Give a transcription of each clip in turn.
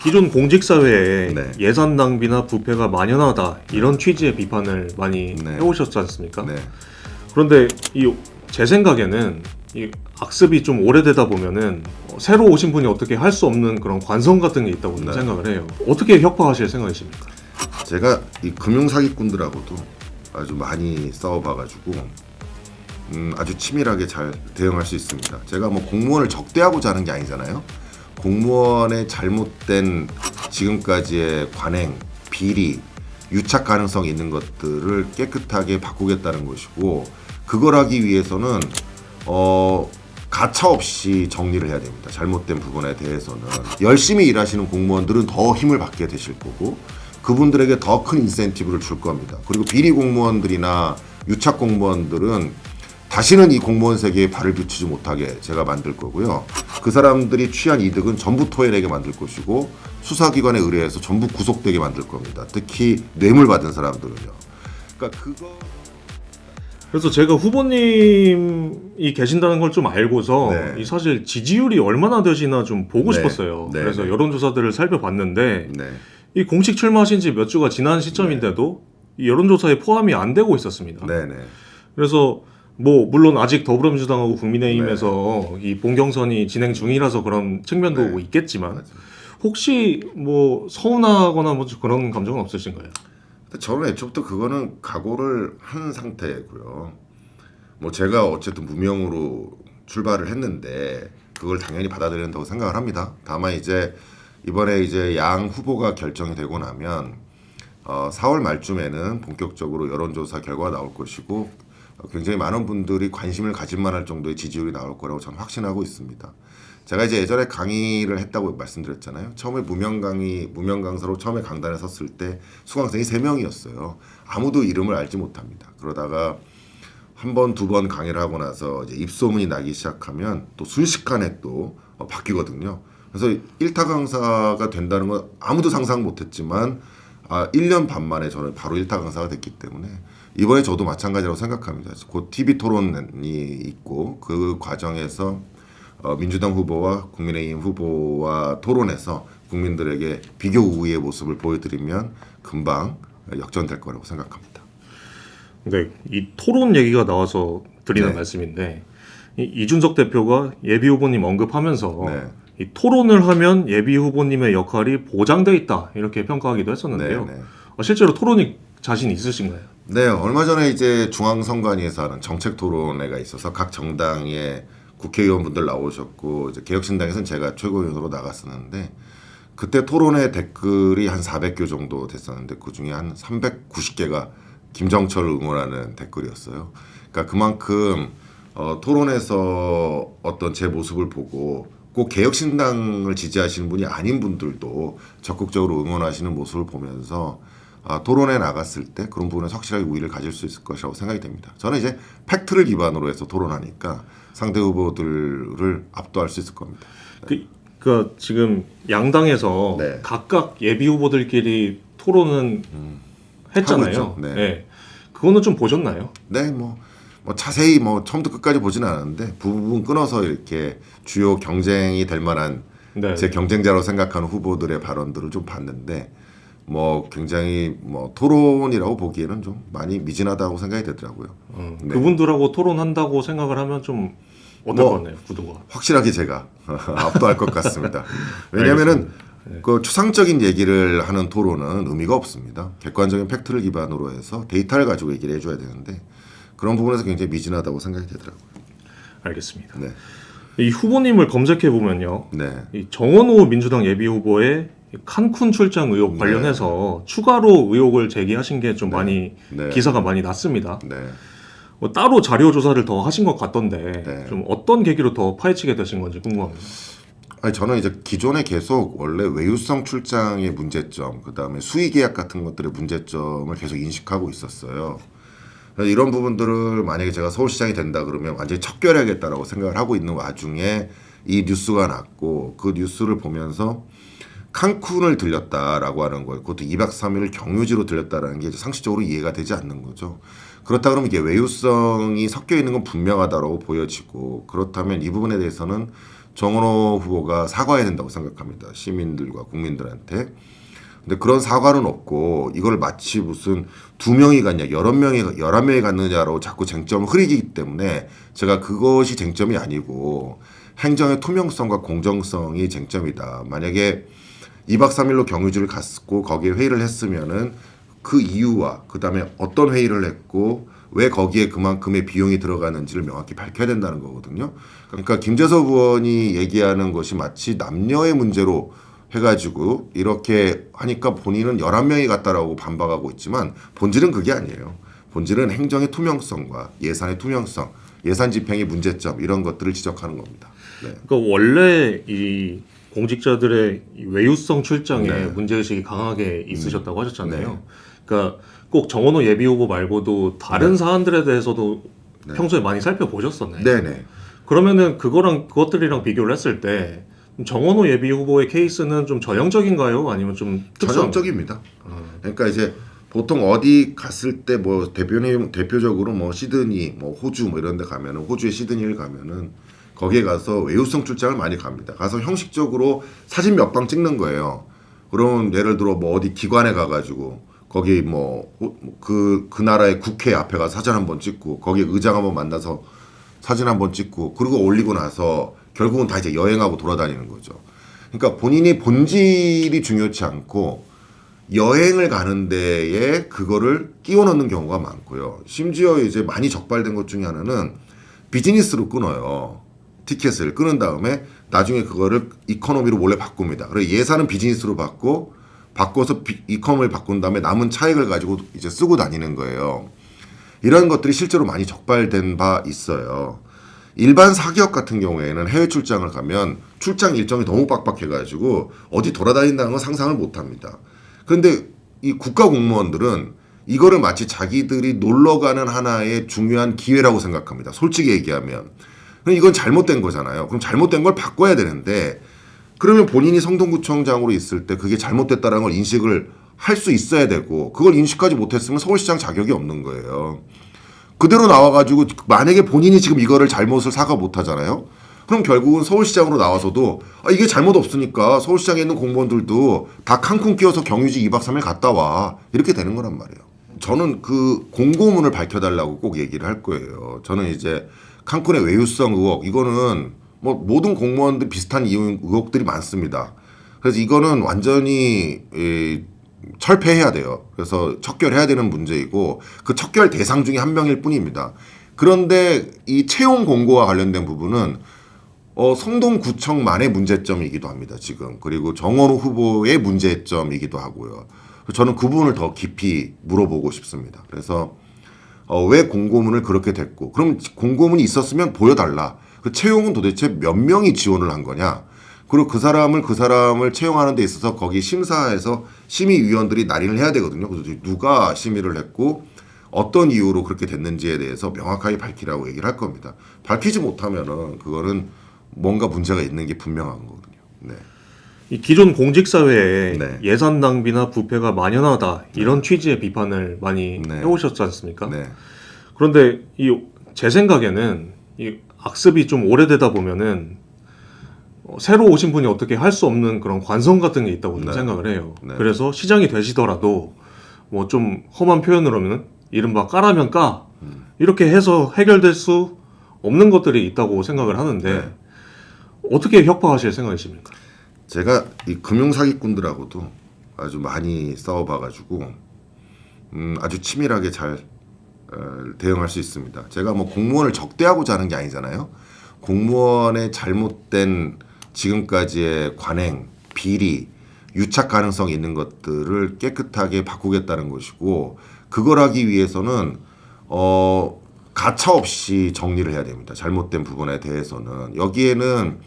기존 공직사회에 네. 예산 낭비나 부패가 만연하다 이런 취지의 비판을 많이 네. 해오셨지 않습니까? 네. 그런데 제 생각에는 이 악습이 좀 오래되다 보면은 새로 오신 분이 어떻게 할 수 없는 그런 관성 같은 게 있다고 네. 생각을 해요. 어떻게 혁파하실 생각이십니까? 제가 이 금융사기꾼들하고도 아주 많이 싸워봐가지고 아주 치밀하게 잘 대응할 수 있습니다. 제가 뭐 공무원을 적대하고자 하는 게 아니잖아요. 공무원의 잘못된 지금까지의 관행, 비리, 유착 가능성이 있는 것들을 깨끗하게 바꾸겠다는 것이고, 그걸 하기 위해서는 가차 없이 정리를 해야 됩니다. 잘못된 부분에 대해서는 열심히 일하시는 공무원들은 더 힘을 받게 되실 거고, 그분들에게 더 큰 인센티브를 줄 겁니다. 그리고 비리 공무원들이나 유착 공무원들은 다시는 이 공무원 세계에 발을 비추지 못하게 제가 만들 거고요. 그 사람들이 취한 이득은 전부 토해내게 만들 것이고, 수사기관에 의뢰해서 전부 구속되게 만들 겁니다. 특히 뇌물 받은 사람들은요. 그러니까 그래서 제가 후보님이 계신다는 걸 좀 알고서 네. 이 사실 지지율이 얼마나 되시나 좀 보고 네. 싶었어요. 네. 그래서 여론조사들을 살펴봤는데 네. 이 공식 출마하신 지 몇 주가 지난 시점인데도 이 여론조사에 포함이 안 되고 있었습니다. 네네. 그래서 뭐 물론 아직 더불어민주당하고 국민의힘에서 이 본경선이 진행 중이라서 그런 측면도 네. 있겠지만 맞아요. 혹시 뭐 서운하거나 뭐 그런 감정은 없으신가요? 저는 애초부터 그거는 각오를 한 상태고요. 뭐 제가 어쨌든 무명으로 출발을 했는데 그걸 당연히 받아들여야 된다고 생각을 합니다. 다만 이제 이번에 이제 양 후보가 결정이 되고 나면 4월 말쯤에는 본격적으로 여론조사 결과가 나올 것이고, 굉장히 많은 분들이 관심을 가질 만할 정도의 지지율이 나올 거라고 저는 확신하고 있습니다. 제가 이제 예전에 강의를 했다고 말씀드렸잖아요. 처음에 무명 강사로 처음에 강단에 섰을 때 수강생이 3명이었어요. 아무도 이름을 알지 못합니다. 그러다가 한 번, 두 번 강의를 하고 나서 이제 입소문이 나기 시작하면 또 순식간에 또 바뀌거든요. 그래서 1타 강사가 된다는 건 아무도 상상 못했지만 1년 반 만에 저는 바로 1타 강사가 됐기 때문에 이번에 저도 마찬가지라고 생각합니다. 곧 TV 토론이 있고 그 과정에서 민주당 후보와 국민의힘 후보와 토론해서 국민들에게 비교 우위의 모습을 보여드리면 금방 역전될 거라고 생각합니다. 네, 이 토론 얘기가 나와서 드리는 네. 말씀인데 이준석 대표가 예비 후보님 언급하면서 네. 이 토론을 하면 예비 후보님의 역할이 보장돼 있다 이렇게 평가하기도 했었는데요. 네, 네. 실제로 토론이 자신 있으신가요? 네, 얼마 전에 이제 중앙선관위에서 하는 정책 토론회가 있어서 각 정당의 국회의원분들 나오셨고, 이제 개혁신당에서는 제가 최고위원으로 나갔었는데, 그때 토론회 댓글이 한 400개 정도 됐었는데 그 중에 한 390개가 김정철을 응원하는 댓글이었어요. 그러니까 그만큼 토론에서 어떤 제 모습을 보고 꼭 개혁신당을 지지하시는 분이 아닌 분들도 적극적으로 응원하시는 모습을 보면서 토론에 나갔을 때 그런 부분에 확실하게 우위를 가질 수 있을 것이라고 생각이 됩니다. 저는 이제 팩트를 기반으로 해서 토론하니까 상대 후보들을 압도할 수 있을 겁니다. 그러니까 지금 양당에서 네. 각각 예비 후보들끼리 토론은 했잖아요. 하고 있죠. 네. 네. 그거는 좀 보셨나요? 네, 뭐 자세히 처음부터 끝까지 보지는 않았는데 부분 끊어서 이렇게 주요 경쟁이 될 만한 네. 제 경쟁자로 생각하는 후보들의 발언들을 좀 봤는데 굉장히 토론이라고 보기에는 좀 많이 미진하다고 생각이 되더라고요. 네. 그분들하고 토론한다고 생각을 하면 좀 어떨 것 같나요, 구도가? 확실하게 제가 압도할 것 같습니다. 왜냐하면은 그 추상적인 얘기를 하는 토론은 의미가 없습니다. 객관적인 팩트를 기반으로 해서 데이터를 가지고 얘기를 해줘야 되는데 그런 부분에서 굉장히 미진하다고 생각이 되더라고요. 알겠습니다. 네. 이 후보님을 검색해 보면요, 네. 이 정원호 민주당 예비 후보의 칸쿤 출장 의혹 네. 관련해서 추가로 의혹을 제기하신 게 좀 많이 네. 기사가 많이 났습니다. 네. 따로 자료 조사를 더 하신 것 같던데 네. 좀 어떤 계기로 더 파헤치게 되신 건지 궁금합니다. 저는 이제 기존에 계속 원래 외유성 출장의 문제점, 그 다음에 수의 계약 같은 것들의 문제점을 계속 인식하고 있었어요. 그래서 이런 부분들을 만약에 제가 서울시장이 된다 그러면 완전히 척결해야겠다라고 생각을 하고 있는 와중에 이 뉴스가 났고, 그 뉴스를 보면서 칸쿤을 들렸다라고 하는 거예요. 그것도 2박 3일을 경유지로 들렸다라는 게 이제 상식적으로 이해가 되지 않는 거죠. 그렇다 그러면 이게 외유성이 섞여 있는 건 분명하다라고 보여지고, 그렇다면 이 부분에 대해서는 정원호 후보가 사과해야 된다고 생각합니다. 시민들과 국민들한테. 근데 그런 사과는 없고 이걸 마치 무슨 2명이 갔냐, 11명이 갔느냐로 자꾸 쟁점을 흐리기 때문에 제가 그것이 쟁점이 아니고 행정의 투명성과 공정성이 쟁점이다. 만약에 2박 3일로 경유지를 갔고 거기에 회의를 했으면은 그 이유와 그다음에 어떤 회의를 했고 왜 거기에 그만큼의 비용이 들어가는지를 명확히 밝혀야 된다는 거거든요. 그러니까 김재섭 의원이 얘기하는 것이 마치 남녀의 문제로 해가지고 이렇게 하니까 본인은 11명이 갔다라고 반박하고 있지만 본질은 그게 아니에요. 본질은 행정의 투명성과 예산의 투명성, 예산 집행의 문제점 이런 것들을 지적하는 겁니다. 네. 그러니까 원래 이 공직자들의 이 외유성 출장에 네. 문제의식이 강하게 있으셨다고 하셨잖아요. 네. 그러니까 꼭 정원호 예비 후보 말고도 다른 사안들에 대해서도 네. 평소에 많이 살펴보셨었나요? 네네. 그러면은 그것들이랑 비교를 했을 때 정원호 예비 후보의 케이스는 좀 전형적인가요? 아니면 좀 특수한? 전형적입니다. 그러니까 이제 보통 어디 갔을 때 뭐 대표적으로 뭐 시드니, 뭐 호주 뭐 이런 데 가면은 호주의 시드니를 가면은 거기에 가서 외유성 출장을 많이 갑니다. 가서 형식적으로 사진 몇 방 찍는 거예요. 그러면 예를 들어 뭐 어디 기관에 가가지고 거기 뭐 그 나라의 국회 앞에 가서 사진 한번 찍고 거기 의장 한번 만나서 사진 한번 찍고 그리고 올리고 나서 결국은 다 이제 여행하고 돌아다니는 거죠. 그러니까 본인이 본질이 중요치 않고 여행을 가는 데에 그거를 끼워 넣는 경우가 많고요. 심지어 이제 많이 적발된 것 중에 하나는 비즈니스로 끊어요. 티켓을 끊은 다음에 나중에 그거를 이코노미로 몰래 바꿉니다. 그래서 예산은 비즈니스로 바꿔서 이코노미를 바꾼 다음에 남은 차익을 가지고 이제 쓰고 다니는 거예요. 이런 것들이 실제로 많이 적발된 바 있어요. 일반 사기업 같은 경우에는 해외 출장을 가면 출장 일정이 너무 빡빡해가지고 어디 돌아다닌다는 건 상상을 못합니다. 그런데 이 국가 공무원들은 이거를 마치 자기들이 놀러가는 하나의 중요한 기회라고 생각합니다. 솔직히 얘기하면. 그럼 이건 잘못된 거잖아요. 그럼 잘못된 걸 바꿔야 되는데 그러면 본인이 성동구청장으로 있을 때 그게 잘못됐다는 걸 인식을 할 수 있어야 되고 그걸 인식하지 못했으면 서울시장 자격이 없는 거예요. 그대로 나와가지고 만약에 본인이 지금 이거를 잘못을 사과 못하잖아요. 그럼 결국은 서울시장으로 나와서도 이게 잘못 없으니까 서울시장에 있는 공무원들도 다 칸쿤 끼워서 경유지 2박 3일 갔다 와 이렇게 되는 거란 말이에요. 저는 그 공고문을 밝혀달라고 꼭 얘기를 할 거예요. 저는 이제 칸쿤의 외유성 의혹 이거는 뭐 모든 공무원들 비슷한 의혹들이 많습니다. 그래서 이거는 완전히 철폐해야 돼요. 그래서 척결해야 되는 문제이고 그 척결 대상 중에 한 명일 뿐입니다. 그런데 이 채용 공고와 관련된 부분은 성동구청만의 문제점이기도 합니다. 지금 그리고 정원호 후보의 문제점이기도 하고요. 저는 그 부분을 더 깊이 물어보고 싶습니다. 그래서 왜 공고문을 그렇게 됐고 그럼 공고문이 있었으면 보여달라. 그 채용은 도대체 몇 명이 지원을 한 거냐? 그리고 그 사람을 채용하는 데 있어서 거기 심사에서 심의위원들이 날인을 해야 되거든요. 그래서 누가 심의를 했고 어떤 이유로 그렇게 됐는지에 대해서 명확하게 밝히라고 얘기를 할 겁니다. 밝히지 못하면은 그거는 뭔가 문제가 있는 게 분명한 거거든요. 네. 이 기존 공직사회에 네. 예산 낭비나 부패가 만연하다 이런 취지의 비판을 많이 네. 해오셨지 않습니까? 네. 그런데 제 생각에는 이 악습이 좀 오래되다 보면은 새로 오신 분이 어떻게 할 수 없는 그런 관성 같은 게 있다고 좀 네. 생각을 해요. 네. 그래서 시장이 되시더라도 뭐 좀 험한 표현으로는 이른바 까라면 까 이렇게 해서 해결될 수 없는 것들이 있다고 생각을 하는데 네. 어떻게 혁파하실 생각이십니까? 제가 이 금융사기꾼들하고도 아주 많이 싸워봐가지고 아주 치밀하게 잘 대응할 수 있습니다. 제가 뭐 공무원을 적대하고자 하는 게 아니잖아요. 공무원의 잘못된 지금까지의 관행, 비리, 유착 가능성이 있는 것들을 깨끗하게 바꾸겠다는 것이고 그걸 하기 위해서는 가차 없이 정리를 해야 됩니다. 잘못된 부분에 대해서는 여기에는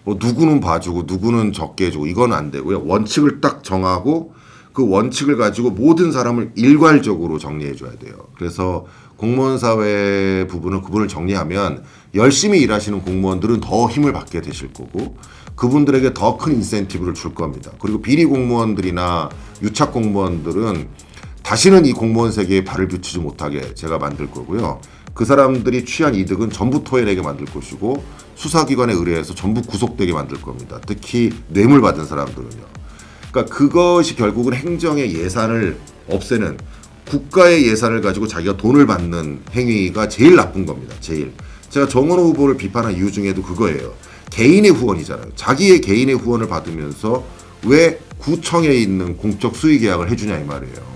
뭐 누구는 봐주고 누구는 적게 해주고 이건 안 되고요. 원칙을 딱 정하고 그 원칙을 가지고 모든 사람을 일괄적으로 정리해 줘야 돼요. 그래서 공무원 사회 부분을 정리하면 열심히 일하시는 공무원들은 더 힘을 받게 되실 거고 그분들에게 더 큰 인센티브를 줄 겁니다. 그리고 비리 공무원들이나 유착 공무원들은 다시는 이 공무원 세계에 발을 붙이지 못하게 제가 만들 거고요. 그 사람들이 취한 이득은 전부 토해내게 만들 것이고 수사기관에 의뢰해서 전부 구속되게 만들 겁니다. 특히 뇌물 받은 사람들은요. 그러니까 그것이 결국은 행정의 예산을 없애는 국가의 예산을 가지고 자기가 돈을 받는 행위가 제일 나쁜 겁니다. 제일. 제가 정원호 후보를 비판한 이유 중에도 그거예요. 개인의 후원이잖아요. 자기의 개인의 후원을 받으면서 왜 구청에 있는 공적 수의 계약을 해주냐 이 말이에요.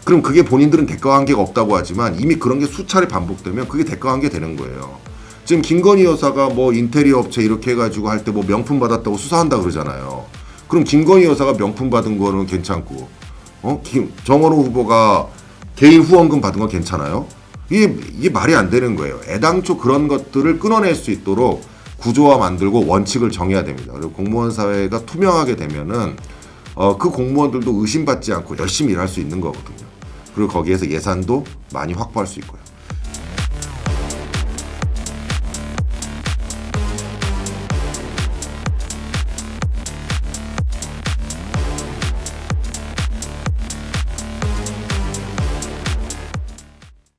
그럼 그게 본인들은 대가 관계가 없다고 하지만 이미 그런 게 수차례 반복되면 그게 대가 관계 되는 거예요. 지금 김건희 여사가 뭐 인테리어 업체 이렇게 해가지고 할 때 뭐 명품 받았다고 수사한다 그러잖아요. 그럼 김건희 여사가 명품 받은 거는 괜찮고, 정원호 후보가 개인 후원금 받은 건 괜찮아요? 이게 말이 안 되는 거예요. 애당초 그런 것들을 끊어낼 수 있도록 구조화 만들고 원칙을 정해야 됩니다. 그리고 공무원 사회가 투명하게 되면은 그 공무원들도 의심받지 않고 열심히 일할 수 있는 거거든요. 그리고 거기에서 예산도 많이 확보할 수 있고요.